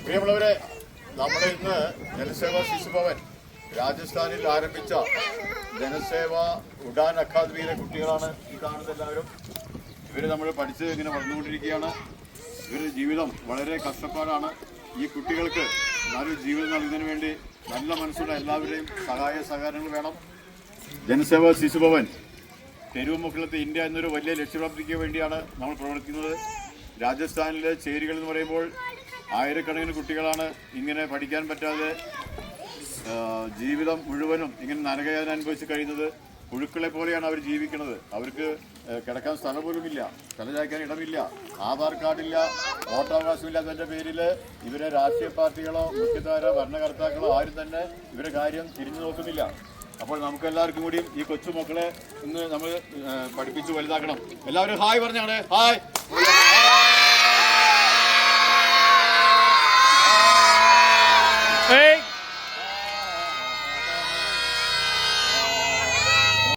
പ്രിയമുള്ളവരെ, നമ്മൾ ഇന്ന് ജനസേവാ ശിശുഭവൻ രാജസ്ഥാനിൽ ആരംഭിച്ച ജനസേവ ഉഡാൻ അക്കാദമിയിലെ കുട്ടികളാണ് ഈ കാണുന്നത് എല്ലാവരും. ഇവർ നമ്മൾ പഠിച്ച് ഇങ്ങനെ വളർന്നുകൊണ്ടിരിക്കുകയാണ്. ഇവരുടെ ജീവിതം വളരെ കഷ്ടപ്പാടാണ്. ഈ കുട്ടികൾക്ക് നല്ലൊരു ജീവിതം നൽകുന്നതിന് വേണ്ടി നല്ല മനസ്സുള്ള എല്ലാവരുടെയും സഹായ സഹകരണങ്ങൾ വേണം. ജനസേവാ ശിശുഭവൻ തെരുവുമുക്കിലത്തെ ഇന്ത്യ എന്നൊരു വലിയ ലക്ഷ്യപ്രാപ്തിക്ക് വേണ്ടിയാണ് നമ്മൾ പ്രവർത്തിക്കുന്നത്. രാജസ്ഥാനിലെ ചേരികൾ എന്ന് പറയുമ്പോൾ ആയിരക്കണക്കിന് കുട്ടികളാണ് ഇങ്ങനെ പഠിക്കാൻ പറ്റാതെ ജീവിതം മുഴുവനും ഇങ്ങനെ നരകയാതന അനുഭവിച്ച് കഴിയുന്നത്. പുഴുക്കളെ പോലെയാണ് അവർ ജീവിക്കുന്നത്. അവർക്ക് കിടക്കാൻ സ്ഥലം പോലുമില്ല, തലചായ്ക്കാൻ ഇടമില്ല, ആധാർ കാർഡില്ല, വോട്ടവകാശമില്ലാത്തതിൻ്റെ പേരിൽ ഇവരെ രാഷ്ട്രീയ പാർട്ടികളോ മുഖ്യധാര ഭരണകർത്താക്കളോ ആരും തന്നെ ഇവരുടെ കാര്യം തിരിഞ്ഞു നോക്കുന്നില്ല. അപ്പോൾ നമുക്കെല്ലാവർക്കും കൂടിയും ഈ കൊച്ചുമക്കളെ ഇന്ന് നമ്മൾ പഠിപ്പിച്ച് വലുതാക്കണം. എല്ലാവരും ഹായ് പറഞ്ഞാണ്. ഹായ്.